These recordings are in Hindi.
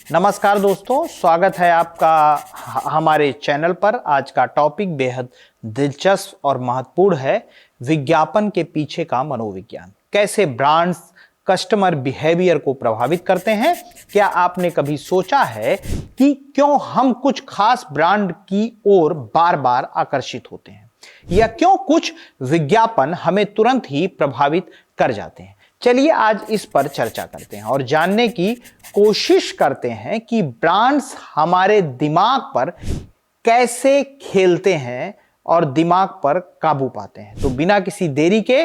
नमस्कार दोस्तों, स्वागत है आपका हमारे चैनल पर। आज का टॉपिक बेहद दिलचस्प और महत्वपूर्ण है। विज्ञापन के पीछे का मनोविज्ञान, कैसे ब्रांड्स कस्टमर बिहेवियर को प्रभावित करते हैं। क्या आपने कभी सोचा है कि क्यों हम कुछ खास ब्रांड की ओर बार बार आकर्षित होते हैं, या क्यों कुछ विज्ञापन हमें तुरंत ही प्रभावित कर जाते हैं। चलिए आज इस पर चर्चा करते हैं और जानने की कोशिश करते हैं कि ब्रांड्स हमारे दिमाग पर कैसे खेलते हैं और दिमाग पर काबू पाते हैं। तो बिना किसी देरी के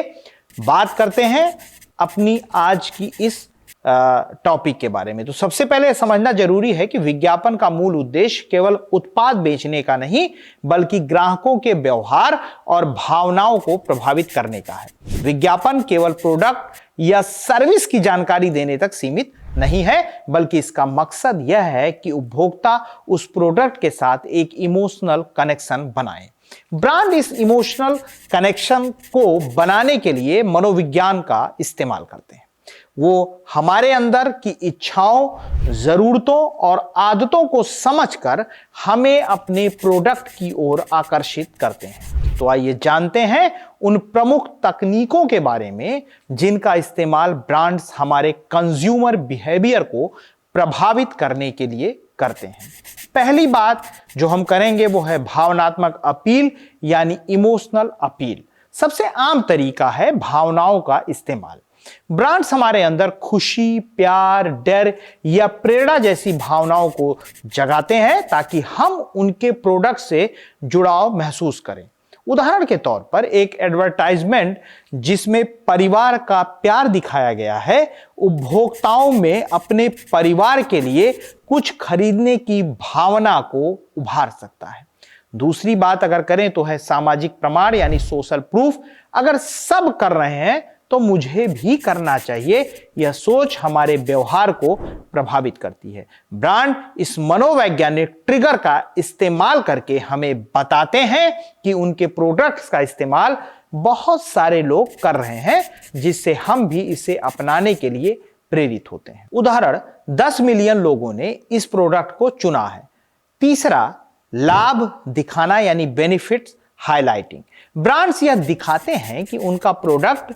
बात करते हैं अपनी आज की इस टॉपिक के बारे में। तो सबसे पहले समझना जरूरी है कि विज्ञापन का मूल उद्देश्य केवल उत्पाद बेचने का नहीं, बल्कि ग्राहकों के व्यवहार और भावनाओं को प्रभावित करने का है। विज्ञापन केवल प्रोडक्ट या सर्विस की जानकारी देने तक सीमित नहीं है, बल्कि इसका मकसद यह है कि उपभोक्ता उस प्रोडक्ट के साथ एक इमोशनल कनेक्शन बनाए। ब्रांड इस इमोशनल कनेक्शन को बनाने के लिए मनोविज्ञान का इस्तेमाल करते हैं। वो हमारे अंदर की इच्छाओं, जरूरतों और आदतों को समझकर हमें अपने प्रोडक्ट की ओर आकर्षित करते हैं। तो आइए जानते हैं उन प्रमुख तकनीकों के बारे में जिनका इस्तेमाल ब्रांड्स हमारे कंज्यूमर बिहेवियर को प्रभावित करने के लिए करते हैं। पहली बात जो हम करेंगे वो है भावनात्मक अपील, यानी इमोशनल अपील। सबसे आम तरीका है भावनाओं का इस्तेमाल। ब्रांड्स हमारे अंदर खुशी, प्यार, डर या प्रेरणा जैसी भावनाओं को जगाते हैं ताकि हम उनके प्रोडक्ट से जुड़ाव महसूस करें। उदाहरण के तौर पर एक एडवर्टाइजमेंट जिसमें परिवार का प्यार दिखाया गया है, उपभोक्ताओं में अपने परिवार के लिए कुछ खरीदने की भावना को उभार सकता है। दूसरी बात अगर करें तो है सामाजिक प्रमाण, यानी सोशल प्रूफ। अगर सब कर रहे हैं तो मुझे भी करना चाहिए, यह सोच हमारे व्यवहार को प्रभावित करती है। ब्रांड इस मनोवैज्ञानिक ट्रिगर का इस्तेमाल करके हमें बताते हैं कि उनके प्रोडक्ट्स का इस्तेमाल बहुत सारे लोग कर रहे हैं, जिससे हम भी इसे अपनाने के लिए प्रेरित होते हैं। उदाहरण, 10 मिलियन लोगों ने इस प्रोडक्ट को चुना है। तीसरा, लाभ दिखाना, यानी बेनिफिट्स हाइलाइटिंग। ब्रांड्स यह दिखाते हैं कि उनका प्रोडक्ट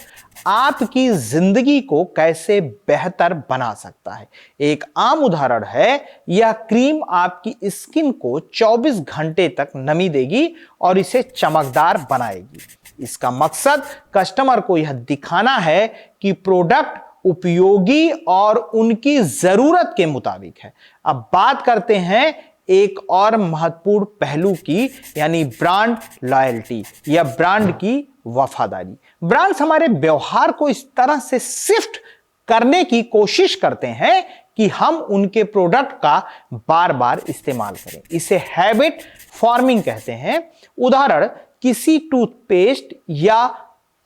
आपकी जिंदगी को कैसे बेहतर बना सकता है। एक आम उदाहरण है, यह क्रीम आपकी स्किन को 24 घंटे तक नमी देगी और इसे चमकदार बनाएगी। इसका मकसद कस्टमर को यह दिखाना है कि प्रोडक्ट उपयोगी और उनकी जरूरत के मुताबिक है। अब बात करते हैं एक और महत्वपूर्ण पहलू की, यानी ब्रांड लॉयल्टी या ब्रांड की वफादारी। ब्रांड्स हमारे व्यवहार को इस तरह से शिफ्ट करने की कोशिश करते हैं कि हम उनके प्रोडक्ट का बार बार इस्तेमाल करें। इसे हैबिट फॉर्मिंग कहते हैं। उदाहरण, किसी टूथपेस्ट या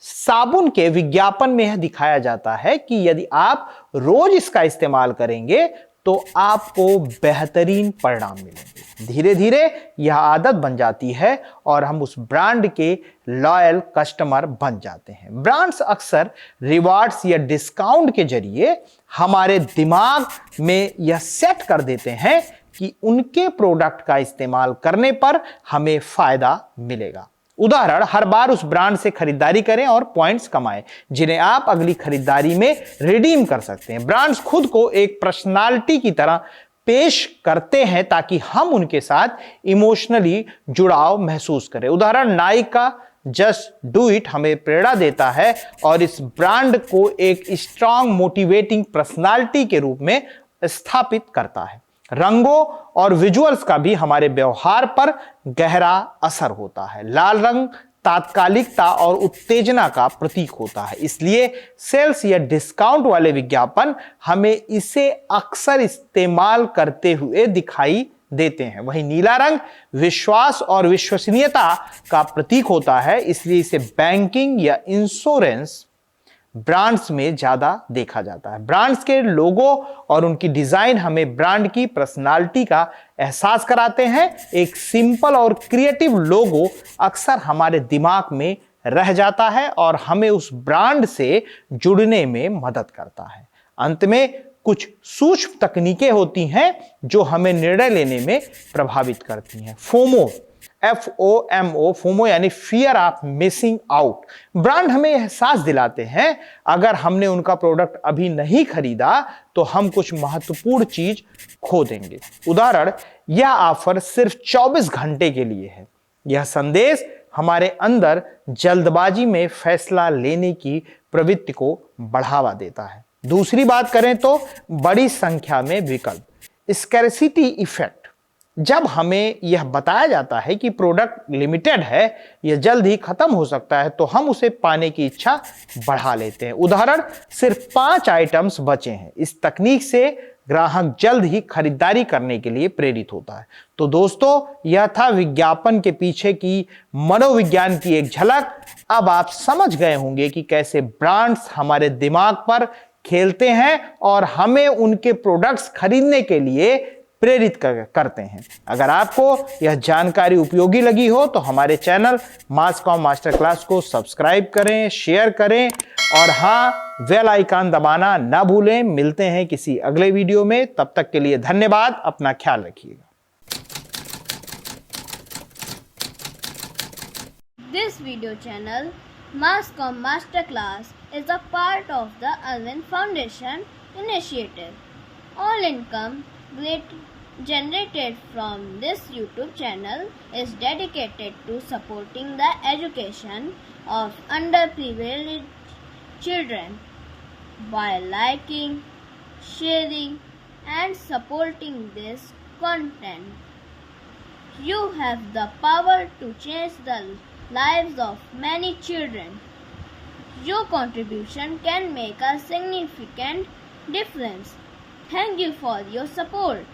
साबुन के विज्ञापन में यह दिखाया जाता है कि यदि आप रोज इसका इस्तेमाल करेंगे तो आपको बेहतरीन परिणाम मिलेंगे। धीरे धीरे यह आदत बन जाती है और हम उस ब्रांड के लॉयल कस्टमर बन जाते हैं। ब्रांड्स अक्सर रिवार्ड्स या डिस्काउंट के जरिए हमारे दिमाग में यह सेट कर देते हैं कि उनके प्रोडक्ट का इस्तेमाल करने पर हमें फायदा मिलेगा। उदाहरण, हर बार उस ब्रांड से खरीदारी करें और पॉइंट्स कमाएं, जिन्हें आप अगली खरीदारी में रिडीम कर सकते हैं। ब्रांड्स खुद को एक पर्सनालिटी की तरह पेश करते हैं ताकि हम उनके साथ इमोशनली जुड़ाव महसूस करें। उदाहरण, नाइक का जस्ट डू इट हमें प्रेरणा देता है और इस ब्रांड को एक स्ट्रांग मोटिवेटिंग पर्सनालिटी के रूप में स्थापित करता है। रंगों और विजुअल्स का भी हमारे व्यवहार पर गहरा असर होता है। लाल रंग तात्कालिकता और उत्तेजना का प्रतीक होता है, इसलिए सेल्स या डिस्काउंट वाले विज्ञापन हमें इसे अक्सर इस्तेमाल करते हुए दिखाई देते हैं। वहीं नीला रंग विश्वास और विश्वसनीयता का प्रतीक होता है, इसलिए इसे बैंकिंग या इंश्योरेंस ब्रांड्स में ज्यादा देखा जाता है। ब्रांड्स के लोगो और उनकी डिजाइन हमें ब्रांड की पर्सनालिटी का एहसास कराते हैं। एक सिंपल और क्रिएटिव लोगो अक्सर हमारे दिमाग में रह जाता है और हमें उस ब्रांड से जुड़ने में मदद करता है। अंत में कुछ सूक्ष्म तकनीकें होती हैं जो हमें निर्णय लेने में प्रभावित करती हैं। फोमो, FOMO, फोमो यानी fear of missing out. Brand हमें एहसास दिलाते हैं अगर हमने उनका प्रोडक्ट अभी नहीं खरीदा तो हम कुछ महत्वपूर्ण चीज खो देंगे। उदाहरण, यह ऑफर सिर्फ 24 घंटे के लिए है। यह संदेश हमारे अंदर जल्दबाजी में फैसला लेने की प्रवृत्ति को बढ़ावा देता है। दूसरी बात करें तो बड़ी संख्या में विकल्प, स्कैरसिटी इफेक्ट। जब हमें यह बताया जाता है कि प्रोडक्ट लिमिटेड है, यह जल्द ही खत्म हो सकता है, तो हम उसे पाने की इच्छा बढ़ा लेते हैं। उदाहरण, सिर्फ 5 आइटम्स बचे हैं। इस तकनीक से ग्राहक जल्द ही खरीदारी करने के लिए प्रेरित होता है। तो दोस्तों, यह था विज्ञापन के पीछे की मनोविज्ञान की एक झलक। अब आप समझ गए होंगे कि कैसे ब्रांड्स हमारे दिमाग पर खेलते हैं और हमें उनके प्रोडक्ट्स खरीदने के लिए प्रेरित करते हैं। अगर आपको यह जानकारी उपयोगी लगी हो तो हमारे चैनल मास कॉम मास्टर क्लास को सब्सक्राइब करें, शेयर करें और हाँ, बेल आइकन दबाना ना भूलें। मिलते हैं किसी अगले वीडियो में, तब तक के लिए धन्यवाद। अपना ख्याल रखिएगा। This video channel, Masscom Masterclass, is a part of the Arvind Foundation initiative. All income generated from this YouTube channel is dedicated to supporting the education of underprivileged children. By liking, sharing, and supporting this content, you have the power to change the lives of many children. Your contribution can make a significant difference. Thank you for your support.